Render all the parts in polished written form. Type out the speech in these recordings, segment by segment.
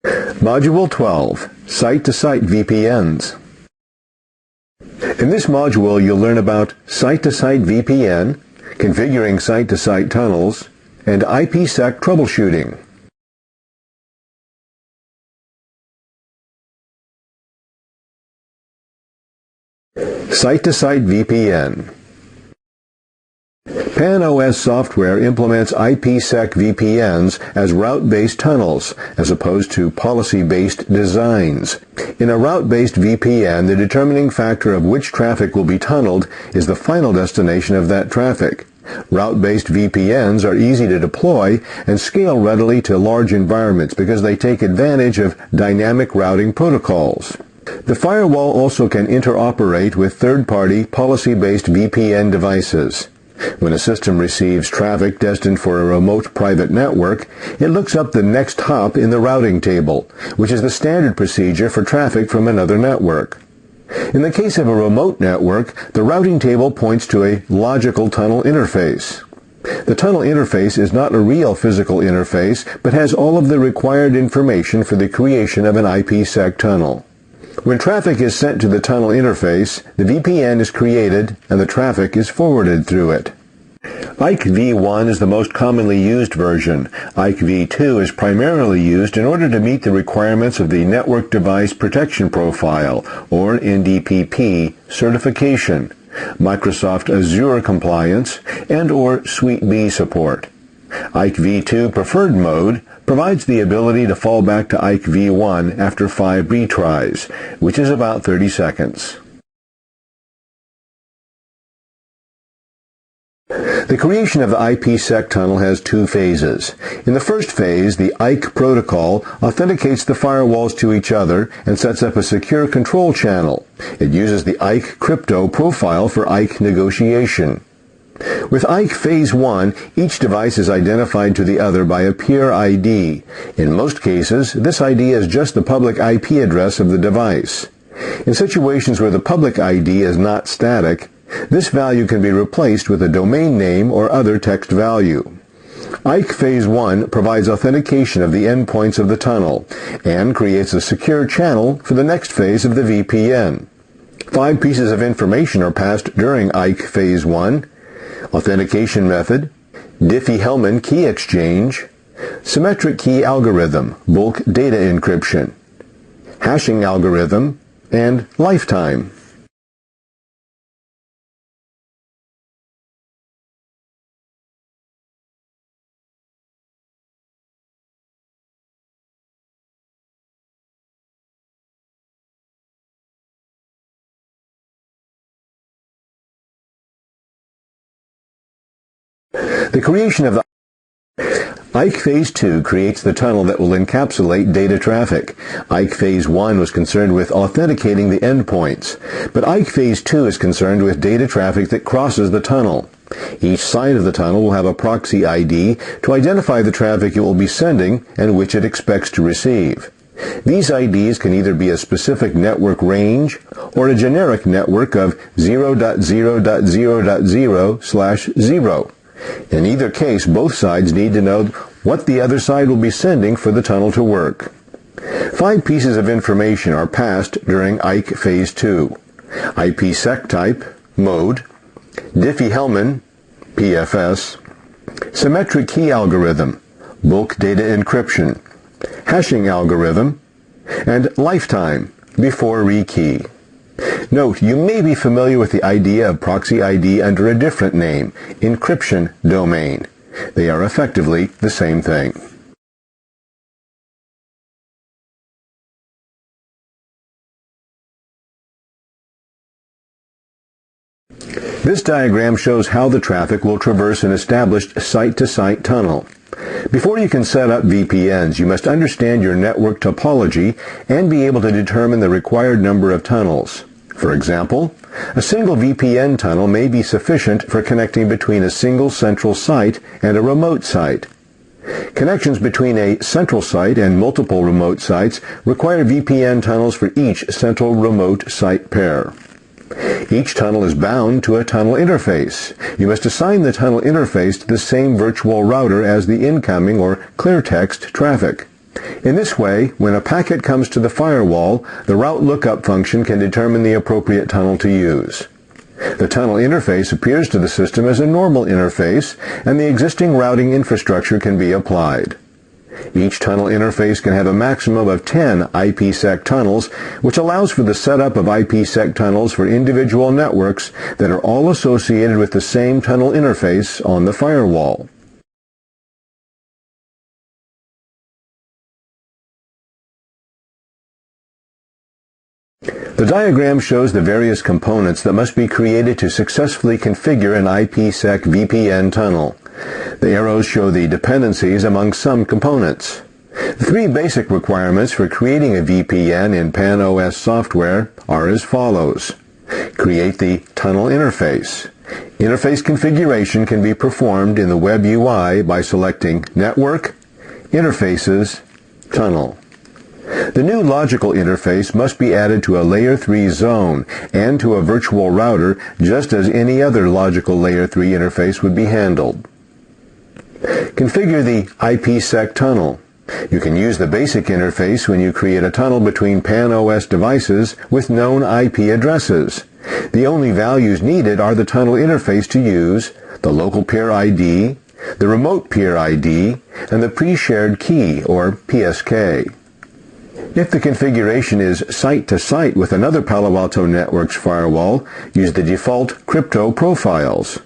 Module 12, Site-to-Site VPNs. In this module, you'll learn about Site-to-Site VPN, configuring site-to-site tunnels, and IPsec troubleshooting. Site-to-Site VPN. PAN-OS software implements IPsec VPNs as route-based tunnels, as opposed to policy-based designs. In a route-based VPN, the determining factor of which traffic will be tunneled is the final destination of that traffic. Route-based VPNs are easy to deploy and scale readily to large environments because they take advantage of dynamic routing protocols. The firewall also can interoperate with third-party policy-based VPN devices. When a system receives traffic destined for a remote private network, it looks up the next hop in the routing table, which is the standard procedure for traffic from another network. In the case of a remote network, the routing table points to a logical tunnel interface. The tunnel interface is not a real physical interface, but has all of the required information for the creation of an IPsec tunnel. When traffic is sent to the tunnel interface, the VPN is created and the traffic is forwarded through it. IKE v1 is the most commonly used version. IKE v2 is primarily used in order to meet the requirements of the Network Device Protection Profile, or NDPP, certification, Microsoft Azure compliance, and/or Suite B support. IKE v2 Preferred Mode provides the ability to fall back to IKE v1 after 5 retries, which is about 30 seconds. The creation of the IPsec tunnel has two phases. In the first phase, the IKE protocol authenticates the firewalls to each other and sets up a secure control channel. It uses the IKE crypto profile for IKE negotiation. With IKE Phase 1, each device is identified to the other by a peer ID. In most cases, this ID is just the public IP address of the device. In situations where the public ID is not static, this value can be replaced with a domain name or other text value. IKE Phase 1 provides authentication of the endpoints of the tunnel and creates a secure channel for the next phase of the VPN. 5 pieces of information are passed during IKE Phase 1. Authentication method, Diffie-Hellman key exchange, symmetric key algorithm, bulk data encryption, hashing algorithm, and lifetime. The creation of the IKE Phase 2 creates the tunnel that will encapsulate data traffic. IKE Phase 1 was concerned with authenticating the endpoints, but IKE Phase 2 is concerned with data traffic that crosses the tunnel. Each side of the tunnel will have a proxy ID to identify the traffic it will be sending and which it expects to receive. These IDs can either be a specific network range or a generic network of 0.0.0.0/0. In either case, both sides need to know what the other side will be sending for the tunnel to work. 5 pieces of information are passed during IKE Phase 2. IPsec type, mode, Diffie-Hellman, PFS, symmetric key algorithm, bulk data encryption, hashing algorithm, and lifetime, before rekey. Note, you may be familiar with the idea of proxy ID under a different name, encryption domain. They are effectively the same thing. This diagram shows how the traffic will traverse an established site-to-site tunnel. Before you can set up VPNs, you must understand your network topology and be able to determine the required number of tunnels. For example, a single VPN tunnel may be sufficient for connecting between a single central site and a remote site. Connections between a central site and multiple remote sites require VPN tunnels for each central remote site pair. Each tunnel is bound to a tunnel interface. You must assign the tunnel interface to the same virtual router as the incoming or clear text traffic. In this way, when a packet comes to the firewall, the route lookup function can determine the appropriate tunnel to use. The tunnel interface appears to the system as a normal interface, and the existing routing infrastructure can be applied. Each tunnel interface can have a maximum of 10 IPsec tunnels, which allows for the setup of IPsec tunnels for individual networks that are all associated with the same tunnel interface on the firewall. The diagram shows the various components that must be created to successfully configure an IPsec VPN tunnel. The arrows show the dependencies among some components. The three basic requirements for creating a VPN in PAN-OS software are as follows. Create the tunnel interface. Interface configuration can be performed in the web UI by selecting Network, Interfaces, Tunnel. The new logical interface must be added to a Layer 3 zone and to a virtual router, just as any other logical Layer 3 interface would be handled. Configure the IPsec tunnel. You can use the basic interface when you create a tunnel between PAN-OS devices with known IP addresses. The only values needed are the tunnel interface to use, the local peer ID, the remote peer ID, and the pre-shared key, or PSK. If the configuration is site-to-site with another Palo Alto Networks firewall, use the default crypto profiles.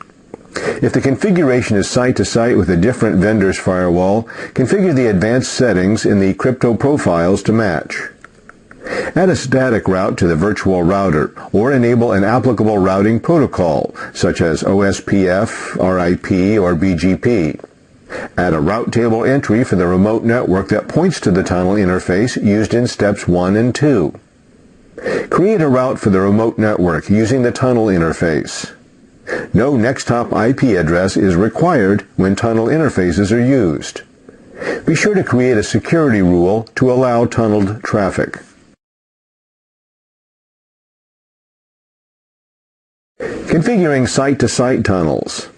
If the configuration is site-to-site with a different vendor's firewall, configure the advanced settings in the crypto profiles to match. Add a static route to the virtual router, or enable an applicable routing protocol, such as OSPF, RIP, or BGP. Add a route table entry for the remote network that points to the tunnel interface used in steps 1 and 2. Create a route for the remote network using the tunnel interface. No next-hop IP address is required when tunnel interfaces are used. Be sure to create a security rule to allow tunneled traffic. Configuring site-to-site tunnels.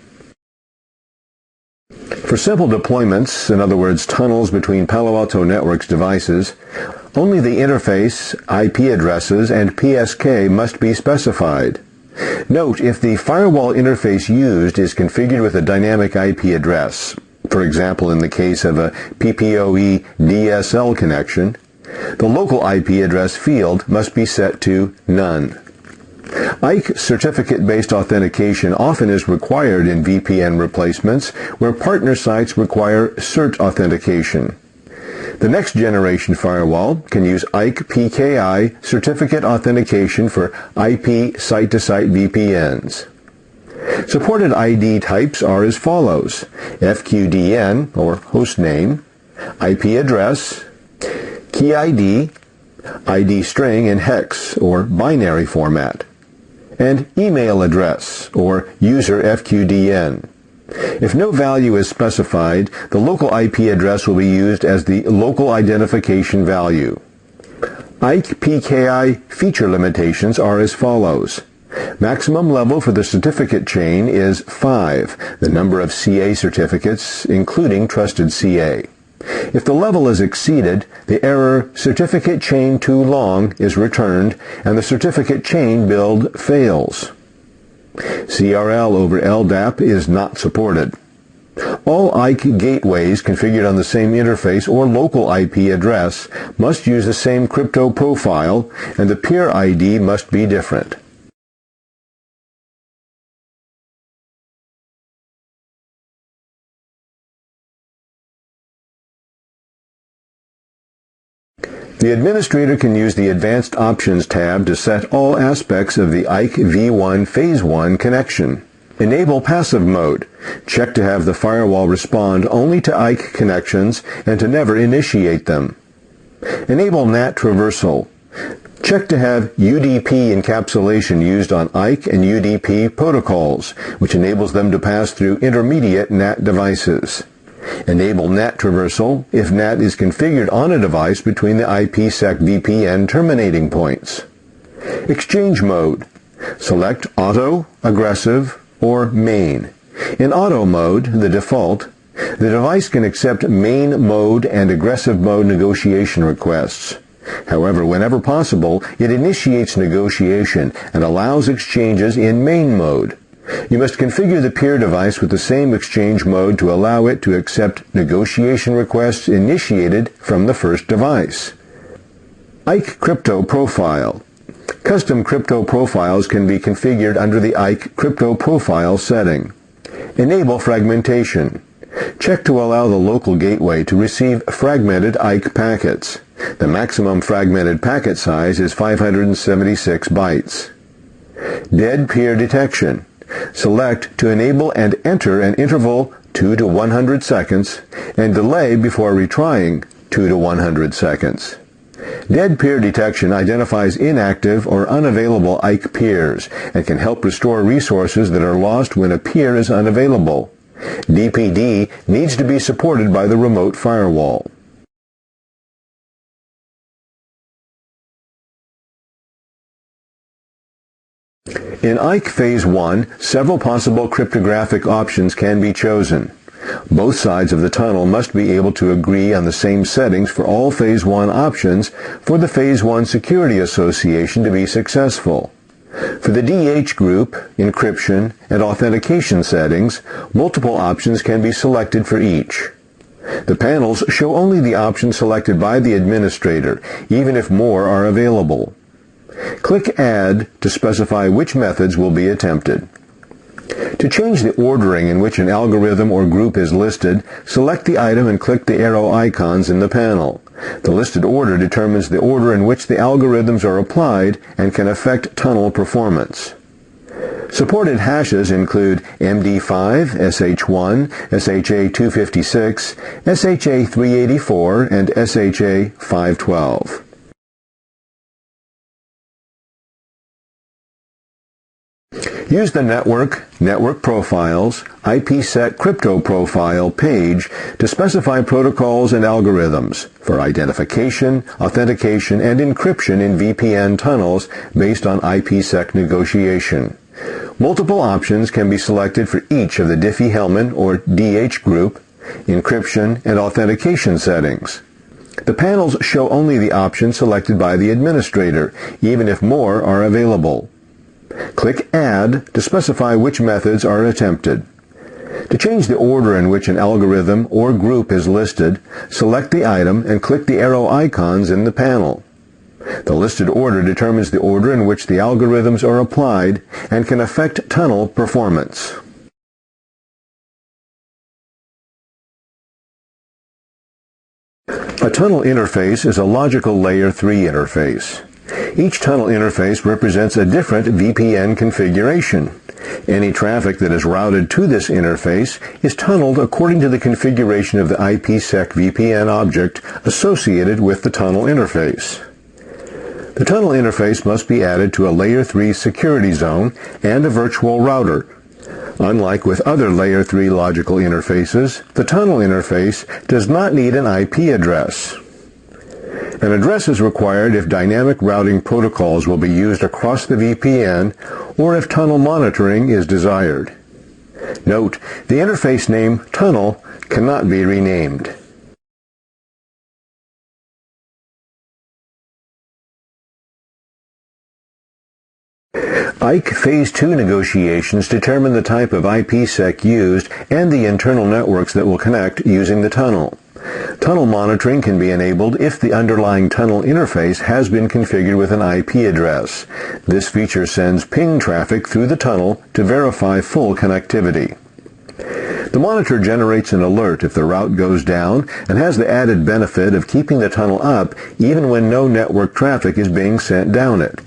For simple deployments, in other words, tunnels between Palo Alto Networks devices, only the interface, IP addresses, and PSK must be specified. Note, if the firewall interface used is configured with a dynamic IP address, for example in the case of a PPOE DSL connection, the local IP address field must be set to none. IKE certificate-based authentication often is required in VPN replacements where partner sites require CERT authentication. The next generation firewall can use IKE PKI certificate authentication for IP site-to-site VPNs. Supported ID types are as follows: FQDN, or hostname, IP address, key ID, ID string in hex or binary format, and email address, or user FQDN. If no value is specified, the local IP address will be used as the local identification value. IKE PKI feature limitations are as follows. Maximum level for the certificate chain is 5, the number of CA certificates, including trusted CA. If the level is exceeded, the error "certificate chain too long" is returned, and the certificate chain build fails. CRL over LDAP is not supported. All IKE gateways configured on the same interface or local IP address must use the same crypto profile, and the peer ID must be different. The administrator can use the Advanced Options tab to set all aspects of the IKE v1 Phase 1 connection. Enable passive mode. Check to have the firewall respond only to IKE connections and to never initiate them. Enable NAT traversal. Check to have UDP encapsulation used on IKE and UDP protocols, which enables them to pass through intermediate NAT devices. Enable NAT traversal if NAT is configured on a device between the IPsec VPN terminating points. Exchange mode. Select Auto, Aggressive, or Main. In Auto mode, the default, The device can accept main mode and aggressive mode negotiation requests. However, whenever possible, it initiates negotiation and allows exchanges in main mode. You must configure the peer device with the same exchange mode to allow it to accept negotiation requests initiated from the first device. IKE Crypto Profile. Custom crypto profiles can be configured under the IKE Crypto Profile setting. Enable fragmentation. Check to allow the local gateway to receive fragmented IKE packets. The maximum fragmented packet size is 576 bytes. Dead peer detection. Select to enable and enter an interval 2 to 100 seconds and delay before retrying 2 to 100 seconds. Dead peer detection identifies inactive or unavailable IKE peers and can help restore resources that are lost when a peer is unavailable. DPD needs to be supported by the remote firewall. In IKE Phase 1, several possible cryptographic options can be chosen. Both sides of the tunnel must be able to agree on the same settings for all Phase 1 options for the Phase 1 Security Association to be successful. For the DH group, encryption, and authentication settings, multiple options can be selected for each. The panels show only the option selected by the administrator, even if more are available. Click Add to specify which methods will be attempted. To change the ordering in which an algorithm or group is listed, select the item and click the arrow icons in the panel. The listed order determines the order in which the algorithms are applied and can affect tunnel performance. Supported hashes include MD5, SH1, SHA-256, SHA-384, and SHA-512. Use the Network Profiles, IPsec Crypto Profile page to specify protocols and algorithms for identification, authentication, and encryption in VPN tunnels based on IPsec negotiation. Multiple options can be selected for each of the Diffie-Hellman or DH group, encryption, and authentication settings. The panels show only the option selected by the administrator, even if more are available. Click Add to specify which methods are attempted. To change the order in which an algorithm or group is listed, select the item and click the arrow icons in the panel. The listed order determines the order in which the algorithms are applied and can affect tunnel performance. A tunnel interface is a logical Layer 3 interface. Each tunnel interface represents a different VPN configuration. Any traffic that is routed to this interface is tunneled according to the configuration of the IPsec VPN object associated with the tunnel interface. The tunnel interface must be added to a Layer 3 security zone and a virtual router. Unlike with other Layer 3 logical interfaces, the tunnel interface does not need an IP address. An address is required if dynamic routing protocols will be used across the VPN or if tunnel monitoring is desired. Note, the interface name tunnel cannot be renamed. IKE Phase 2 negotiations determine the type of IPsec used and the internal networks that will connect using the tunnel. Tunnel monitoring can be enabled if the underlying tunnel interface has been configured with an IP address. This feature sends ping traffic through the tunnel to verify full connectivity. The monitor generates an alert if the route goes down and has the added benefit of keeping the tunnel up even when no network traffic is being sent down it.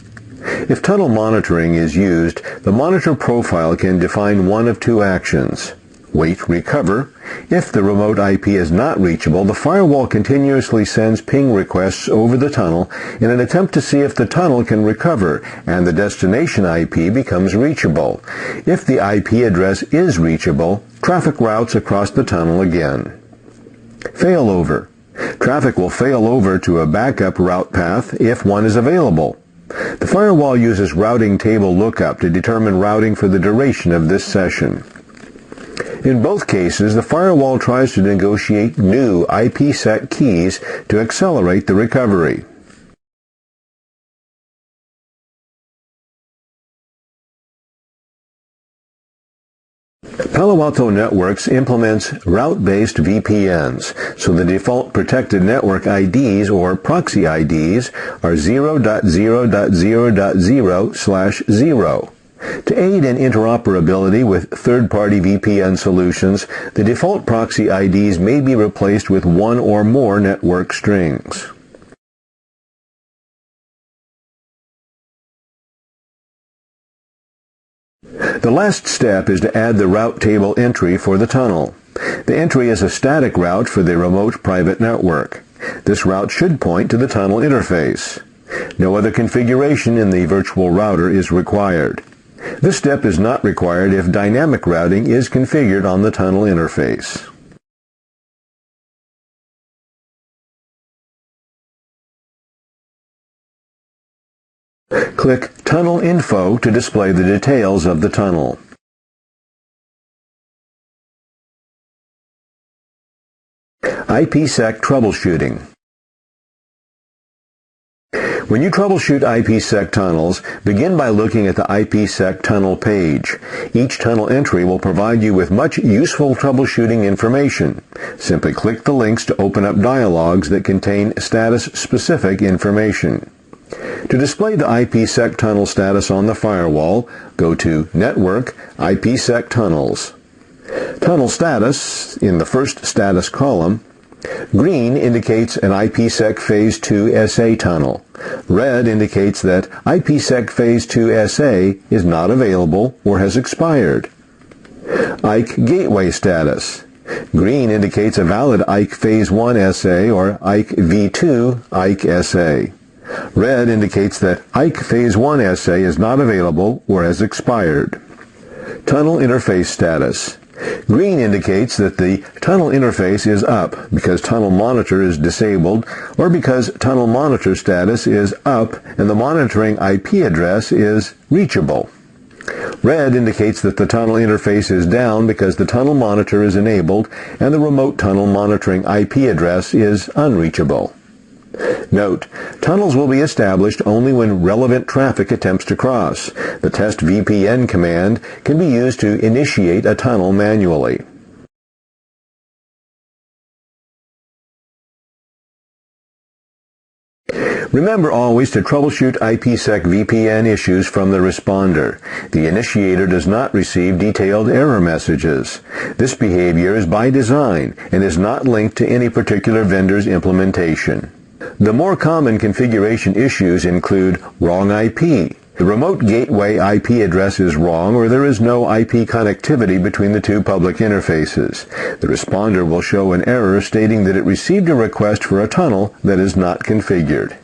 If tunnel monitoring is used, the monitor profile can define one of two actions. Wait, recover. If the remote IP is not reachable, the firewall continuously sends ping requests over the tunnel in an attempt to see if the tunnel can recover and the destination IP becomes reachable. If the IP address is reachable, traffic routes across the tunnel again. Failover. Traffic will fail over to a backup route path if one is available. The firewall uses routing table lookup to determine routing for the duration of this session. In both cases, the firewall tries to negotiate new IPsec keys to accelerate the recovery. Palo Alto Networks implements route-based VPNs, so the default protected network IDs or proxy IDs are 0.0.0.0/0. To aid in interoperability with third-party VPN solutions, the default proxy IDs may be replaced with one or more network strings. The last step is to add the route table entry for the tunnel. The entry is a static route for the remote private network. This route should point to the tunnel interface. No other configuration in the virtual router is required. This step is not required if dynamic routing is configured on the tunnel interface. Click Tunnel Info to display the details of the tunnel. IPsec troubleshooting. When you troubleshoot IPsec tunnels, begin by looking at the IPsec tunnel page. Each tunnel entry will provide you with much useful troubleshooting information. Simply click the links to open up dialogues that contain status-specific information. To display the IPsec tunnel status on the firewall, go to Network, IPsec Tunnels. Tunnel status in the first status column. Green indicates an IPsec Phase 2 SA tunnel. Red indicates that IPsec Phase 2 SA is not available or has expired. IKE Gateway status. Green indicates a valid IKE Phase 1 SA or IKE V2 IKE SA. Red indicates that IKE Phase 1 SA is not available or has expired. Tunnel interface status. Green indicates that the tunnel interface is up because tunnel monitor is disabled or because tunnel monitor status is up and the monitoring IP address is reachable. Red indicates that the tunnel interface is down because the tunnel monitor is enabled and the remote tunnel monitoring IP address is unreachable. Note, tunnels will be established only when relevant traffic attempts to cross. The test VPN command can be used to initiate a tunnel manually. Remember always to troubleshoot IPsec VPN issues from the responder. The initiator does not receive detailed error messages. This behavior is by design and is not linked to any particular vendor's implementation. The more common configuration issues include wrong IP. The remote gateway IP address is wrong or there is no IP connectivity between the two public interfaces. The responder will show an error stating that it received a request for a tunnel that is not configured.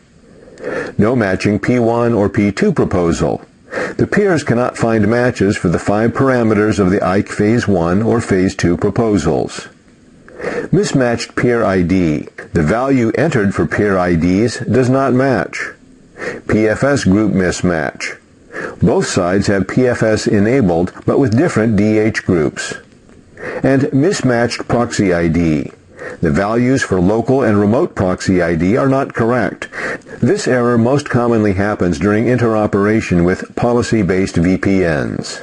No matching P1 or P2 proposal. The peers cannot find matches for the 5 parameters of the IKE Phase 1 or Phase 2 proposals. Mismatched peer ID. The value entered for peer IDs does not match. PFS group mismatch. Both sides have PFS enabled but with different DH groups. And mismatched proxy ID. The values for local and remote proxy ID are not correct. This error most commonly happens during interoperation with policy-based VPNs.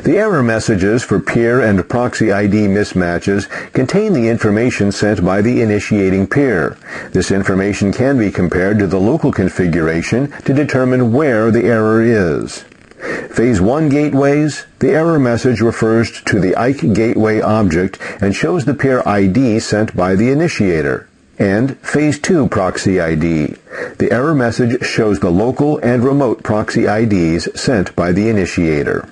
The error messages for peer and proxy ID mismatches contain the information sent by the initiating peer. This information can be compared to the local configuration to determine where the error is. Phase 1 gateways, the error message refers to the IKE gateway object and shows the peer ID sent by the initiator. And Phase 2 proxy ID. The error message shows the local and remote proxy IDs sent by the initiator.